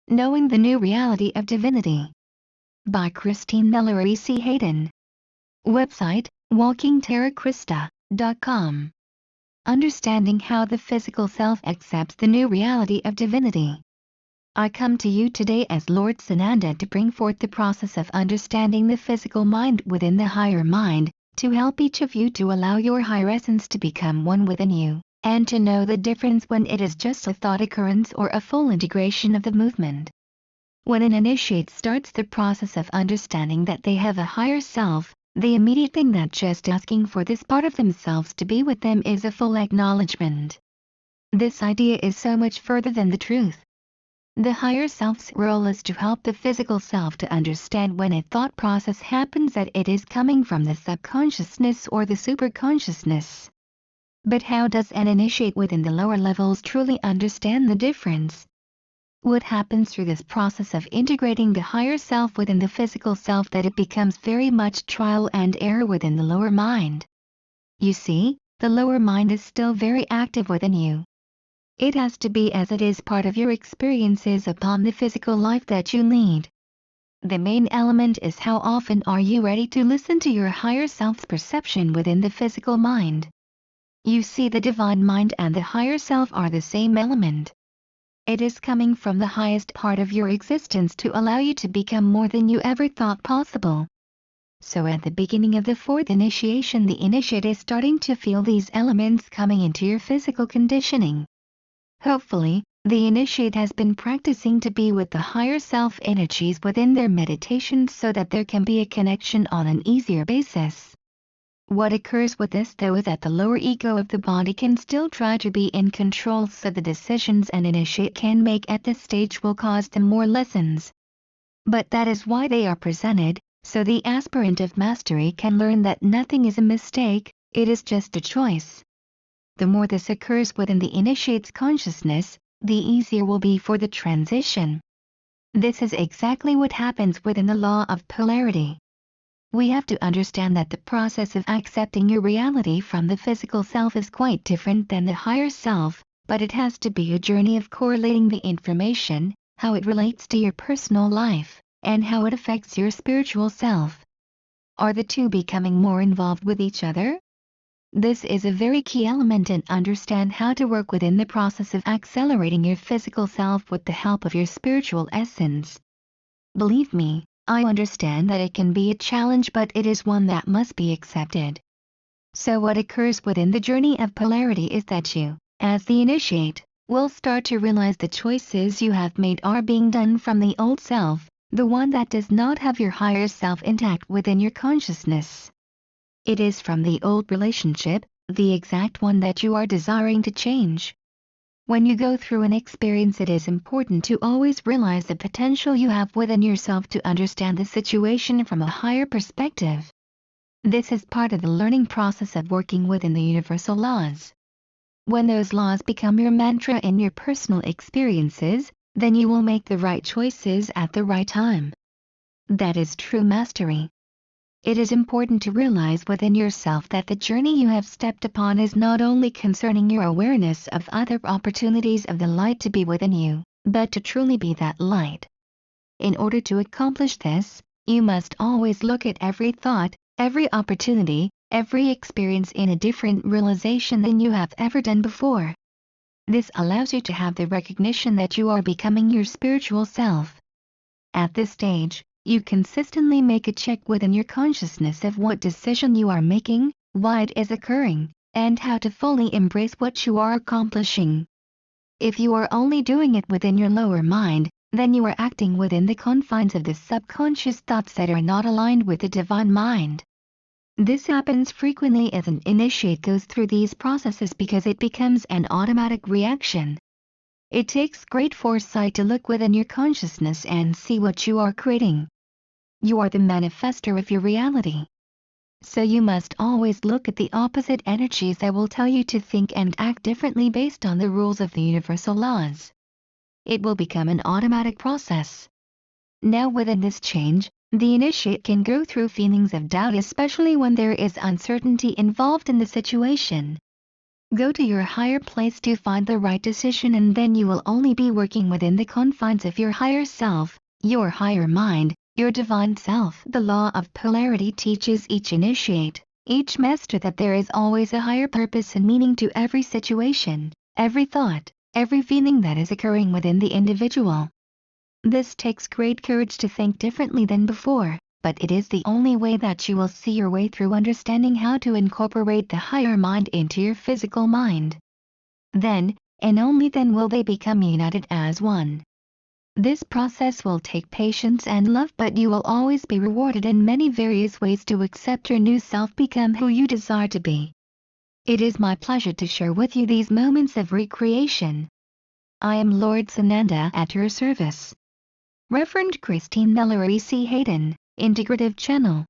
Knowing the New Reality of Divinity. By Christine Mellory C. Hayden. Website, walkingterrachrista.com. Understanding how the physical self accepts the new reality of divinity. I come to you today as Lord Sananda to bring forth the process of understanding the physical mind within the higher mind, to help each of you to allow your higher essence to become one within you, and to know the difference when it is just a thought occurrence or a full integration of the movement. When an initiate starts the process of understanding that they have a higher self, the immediate thing that just asking for this part of themselves to be with them is a full acknowledgement. This idea is so much further than the truth. The higher self's role is to help the physical self to understand when a thought process happens that it is coming from the subconsciousness or the superconsciousness. But how does an initiate within the lower levels truly understand the difference? What happens through this process of integrating the higher self within the physical self that it becomes very much trial and error within the lower mind? You see, the lower mind is still very active within you. It has to be, as it is part of your experiences upon the physical life that you lead. The main element is how often are you ready to listen to your higher self's perception within the physical mind. You see, the divine mind and the higher self are the same element. It is coming from the highest part of your existence to allow you to become more than you ever thought possible. So at the beginning of the fourth initiation, the initiate is starting to feel these elements coming into your physical conditioning. Hopefully, the initiate has been practicing to be with the higher self energies within their meditation so that there can be a connection on an easier basis. What occurs with this though is that the lower ego of the body can still try to be in control, so the decisions an initiate can make at this stage will cause them more lessons. But that is why they are presented, so the aspirant of mastery can learn that nothing is a mistake, it is just a choice. The more this occurs within the initiate's consciousness, the easier will be for the transition. This is exactly what happens within the law of polarity. We have to understand that the process of accepting your reality from the physical self is quite different than the higher self, but it has to be a journey of correlating the information, how it relates to your personal life, and how it affects your spiritual self. Are the two becoming more involved with each other? This is a very key element, and understand how to work within the process of accelerating your physical self with the help of your spiritual essence. Believe me, I understand that it can be a challenge, but it is one that must be accepted. So what occurs within the journey of polarity is that you, as the initiate, will start to realize the choices you have made are being done from the old self, the one that does not have your higher self intact within your consciousness. It is from the old relationship, the exact one that you are desiring to change. When you go through an experience, it is important to always realize the potential you have within yourself to understand the situation from a higher perspective. This is part of the learning process of working within the universal laws. When those laws become your mantra in your personal experiences, then you will make the right choices at the right time. That is true mastery. It is important to realize within yourself that the journey you have stepped upon is not only concerning your awareness of other opportunities of the light to be within you, but to truly be that light. In order to accomplish this, you must always look at every thought, every opportunity, every experience in a different realization than you have ever done before. This allows you to have the recognition that you are becoming your spiritual self. At this stage, you consistently make a check within your consciousness of what decision you are making, why it is occurring, and how to fully embrace what you are accomplishing. If you are only doing it within your lower mind, then you are acting within the confines of the subconscious thoughts that are not aligned with the divine mind. This happens frequently as an initiate goes through these processes because it becomes an automatic reaction. It takes great foresight to look within your consciousness and see what you are creating. You are the manifester of your reality. So you must always look at the opposite energies that will tell you to think and act differently based on the rules of the universal laws. It will become an automatic process. Now within this change, the initiate can go through feelings of doubt, especially when there is uncertainty involved in the situation. Go to your higher place to find the right decision, and then you will only be working within the confines of your higher self, your higher mind, your divine self. The law of polarity teaches each initiate, each master, that there is always a higher purpose and meaning to every situation, every thought, every feeling that is occurring within the individual. This takes great courage to think differently than before, but it is the only way that you will see your way through understanding how to incorporate the higher mind into your physical mind. Then, and only then, will they become united as one. This process will take patience and love, but you will always be rewarded in many various ways to accept your new self, become who you desire to be. It is my pleasure to share with you these moments of recreation. I am Lord Sananda at your service. Reverend Christine Ellery C. Hayden, Integrative Channel.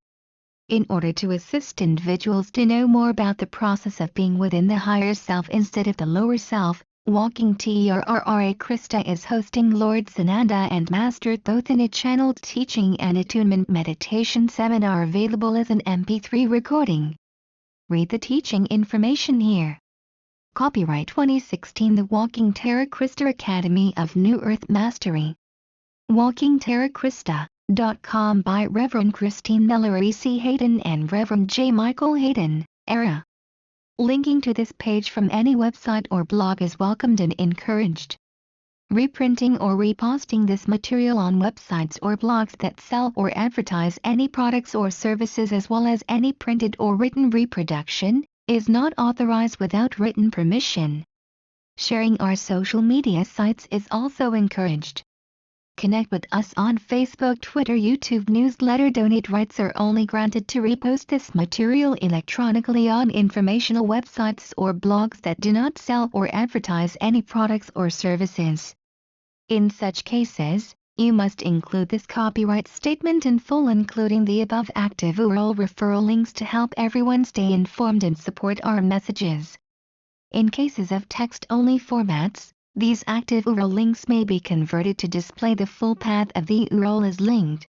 In order to assist individuals to know more about the process of being within the higher self instead of the lower self, Walking Terra Christa is hosting Lord Sananda and Master Thoth in a channeled teaching and attunement meditation seminar available as an MP3 recording. Read the teaching information here. Copyright 2016, The Walking Terra Christa Academy of New Earth Mastery. WalkingTerraChrista.com by Reverend Christine Ellery C. Hayden and Reverend J. Michael Hayden, era. Linking to this page from any website or blog is welcomed and encouraged. Reprinting or reposting this material on websites or blogs that sell or advertise any products or services, as well as any printed or written reproduction, is not authorized without written permission. Sharing our social media sites is also encouraged. Connect with us on Facebook, Twitter, YouTube, newsletter. Donate rights are only granted to repost this material electronically on informational websites or blogs that do not sell or advertise any products or services. In such cases, you must include this copyright statement in full, including the above active URL referral links, to help everyone stay informed and support our messages. In cases of text-only formats, these active URL links may be converted to display the full path of the URL as linked.